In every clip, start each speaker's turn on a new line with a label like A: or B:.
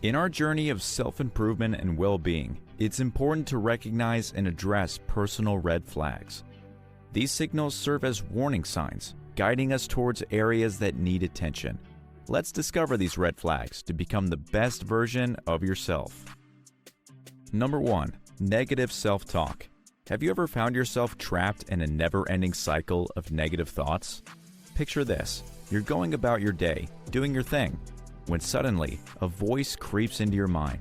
A: In our journey of self-improvement and well-being, it's important to recognize and address personal red flags. These signals serve as warning signs, guiding us towards areas that need attention. Let's discover these red flags to become the best version of yourself. Number 1. Negative self-talk. Have you ever found yourself trapped in a never-ending cycle of negative thoughts? Picture this. You're going about your day, doing your thing, when suddenly a voice creeps into your mind.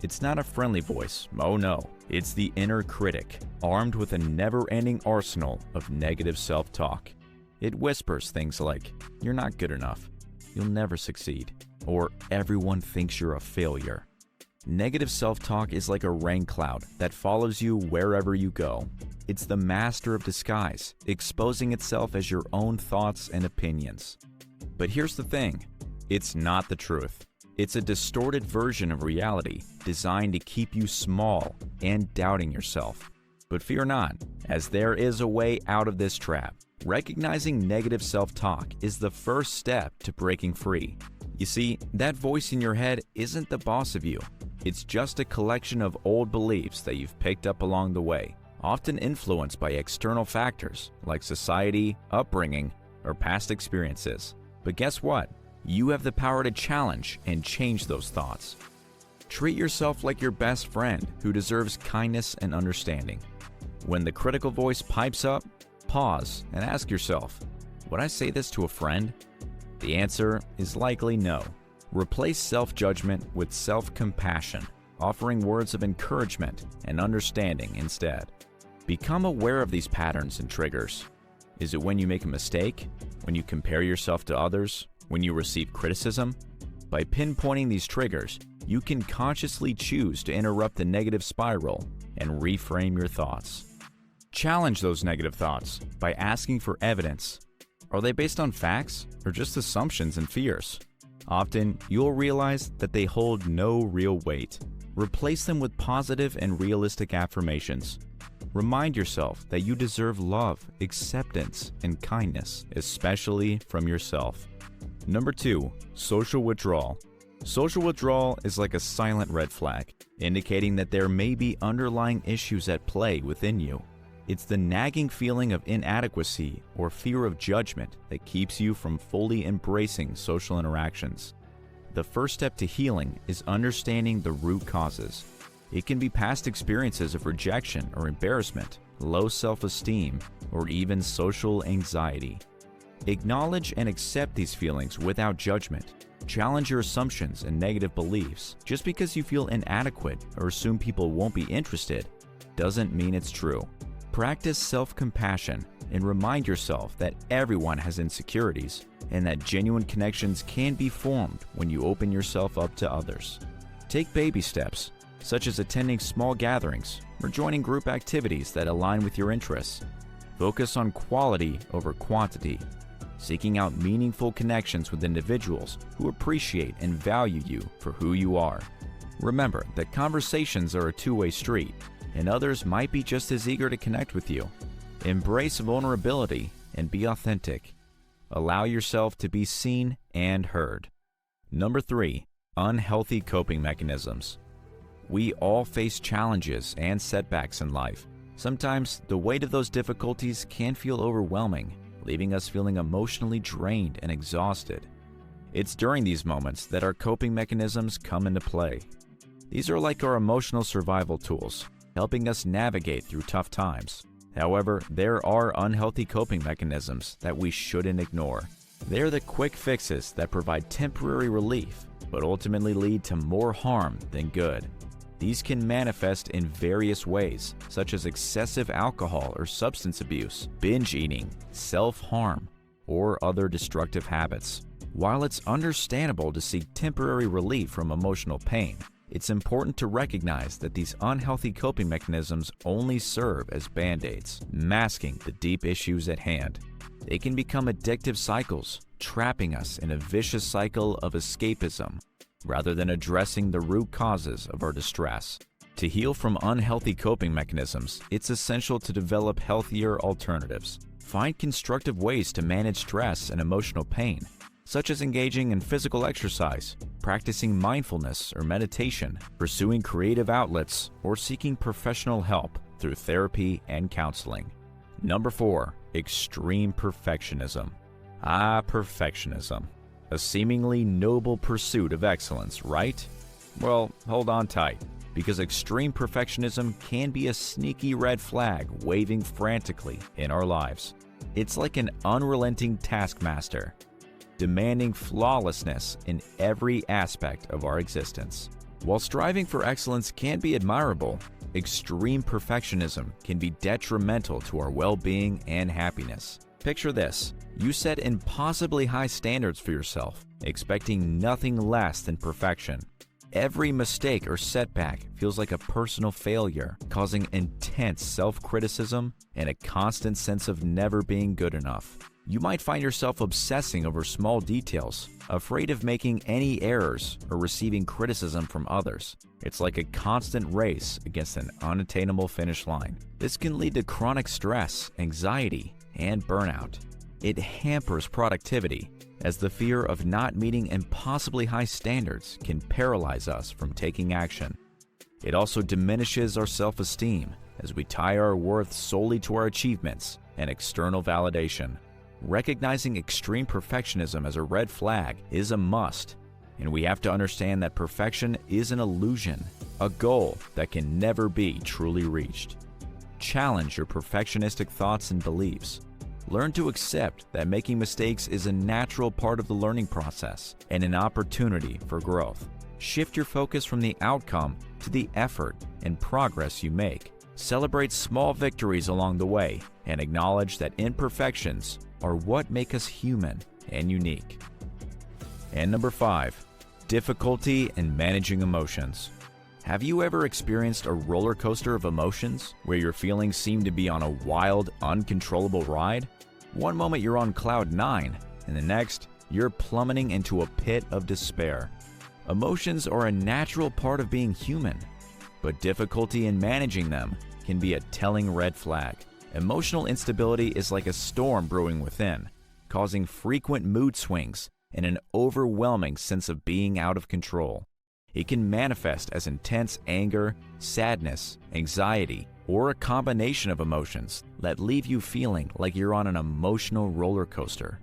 A: It's not a friendly voice, oh no, it's the inner critic, armed with a never-ending arsenal of negative self-talk. It whispers things like, "You're not good enough," "You'll never succeed," or "Everyone thinks you're a failure." Negative self-talk is like a rain cloud that follows you wherever you go. It's the master of disguise, exposing itself as your own thoughts and opinions. But here's the thing, it's not the truth. It's a distorted version of reality designed to keep you small and doubting yourself. But fear not, as there is a way out of this trap. Recognizing negative self-talk is the first step to breaking free. You see, that voice in your head isn't the boss of you. It's just a collection of old beliefs that you've picked up along the way, often influenced by external factors like society, upbringing, or past experiences. But guess what? You have the power to challenge and change those thoughts. Treat yourself like your best friend who deserves kindness and understanding. When the critical voice pipes up, pause and ask yourself, would I say this to a friend? The answer is likely no. Replace self-judgment with self-compassion, offering words of encouragement and understanding instead. Become aware of these patterns and triggers. Is it when you make a mistake? When you compare yourself to others? When you receive criticism? By pinpointing these triggers, you can consciously choose to interrupt the negative spiral and reframe your thoughts. Challenge those negative thoughts by asking for evidence. Are they based on facts or just assumptions and fears? Often, you'll realize that they hold no real weight. Replace them with positive and realistic affirmations. Remind yourself that you deserve love, acceptance, and kindness, especially from yourself. Number 2. Social withdrawal. Social withdrawal is like a silent red flag, indicating that there may be underlying issues at play within you. It's the nagging feeling of inadequacy or fear of judgment that keeps you from fully embracing social interactions. The first step to healing is understanding the root causes. It can be past experiences of rejection or embarrassment, low self-esteem, or even social anxiety. Acknowledge and accept these feelings without judgment. Challenge your assumptions and negative beliefs. Just because you feel inadequate or assume people won't be interested doesn't mean it's true. Practice self-compassion and remind yourself that everyone has insecurities and that genuine connections can be formed when you open yourself up to others. Take baby steps, such as attending small gatherings or joining group activities that align with your interests. Focus on quality over quantity, seeking out meaningful connections with individuals who appreciate and value you for who you are. Remember that conversations are a two-way street, and others might be just as eager to connect with you. Embrace vulnerability and be authentic. Allow yourself to be seen and heard. Number 3. Unhealthy coping mechanisms. We all face challenges and setbacks in life. Sometimes the weight of those difficulties can feel overwhelming, leaving us feeling emotionally drained and exhausted. It's during these moments that our coping mechanisms come into play. These are like our emotional survival tools, helping us navigate through tough times. However, there are unhealthy coping mechanisms that we shouldn't ignore. They're the quick fixes that provide temporary relief, but ultimately lead to more harm than good. These can manifest in various ways, such as excessive alcohol or substance abuse, binge eating, self-harm, or other destructive habits. While it's understandable to seek temporary relief from emotional pain, it's important to recognize that these unhealthy coping mechanisms only serve as band-aids, masking the deep issues at hand. They can become addictive cycles, trapping us in a vicious cycle of escapism, rather than addressing the root causes of our distress. To heal from unhealthy coping mechanisms, it's essential to develop healthier alternatives. Find constructive ways to manage stress and emotional pain. such as engaging in physical exercise, practicing mindfulness or meditation, pursuing creative outlets, or seeking professional help through therapy and counseling. Number 4. Extreme perfectionism. Perfectionism. A seemingly noble pursuit of excellence, right? Well, hold on tight, because extreme perfectionism can be a sneaky red flag waving frantically in our lives. It's like an unrelenting taskmaster, demanding flawlessness in every aspect of our existence. While striving for excellence can be admirable, extreme perfectionism can be detrimental to our well-being and happiness. Picture this: you set impossibly high standards for yourself, expecting nothing less than perfection. Every mistake or setback feels like a personal failure, causing intense self-criticism and a constant sense of never being good enough. You might find yourself obsessing over small details, afraid of making any errors or receiving criticism from others. It's like a constant race against an unattainable finish line. This can lead to chronic stress, anxiety, and burnout. It hampers productivity, as the fear of not meeting impossibly high standards can paralyze us from taking action. It also diminishes our self-esteem, as we tie our worth solely to our achievements and external validation. Recognizing extreme perfectionism as a red flag is a must, and we have to understand that perfection is an illusion, a goal that can never be truly reached. Challenge your perfectionistic thoughts and beliefs. Learn to accept that making mistakes is a natural part of the learning process and an opportunity for growth. Shift your focus from the outcome to the effort and progress you make. Celebrate small victories along the way and acknowledge that imperfections are what make us human and unique. And number 5, difficulty in managing emotions. Have you ever experienced a roller coaster of emotions where your feelings seem to be on a wild, uncontrollable ride? One moment you're on cloud 9, and the next, you're plummeting into a pit of despair. Emotions are a natural part of being human, but difficulty in managing them can be a telling red flag. Emotional instability is like a storm brewing within, causing frequent mood swings and an overwhelming sense of being out of control. It can manifest as intense anger, sadness, anxiety, or a combination of emotions that leave you feeling like you're on an emotional roller coaster.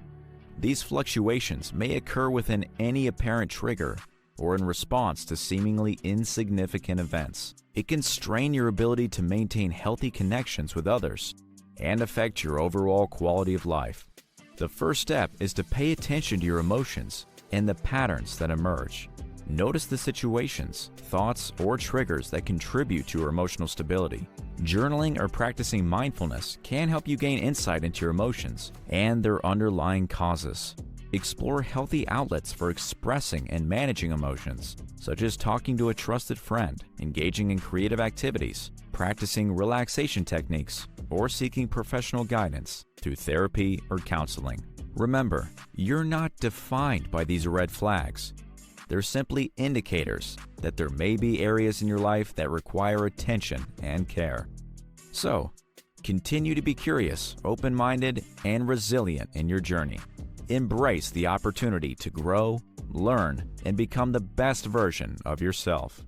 A: These fluctuations may occur within any apparent trigger or in response to seemingly insignificant events. It can strain your ability to maintain healthy connections with others and affect your overall quality of life. The first step is to pay attention to your emotions and the patterns that emerge. Notice the situations, thoughts, or triggers that contribute to your emotional stability. Journaling or practicing mindfulness can help you gain insight into your emotions and their underlying causes. Explore healthy outlets for expressing and managing emotions, such as talking to a trusted friend, engaging in creative activities, practicing relaxation techniques, or seeking professional guidance through therapy or counseling. Remember, you're not defined by these red flags. They're simply indicators that there may be areas in your life that require attention and care. So, continue to be curious, open-minded, and resilient in your journey. Embrace the opportunity to grow, learn, and become the best version of yourself.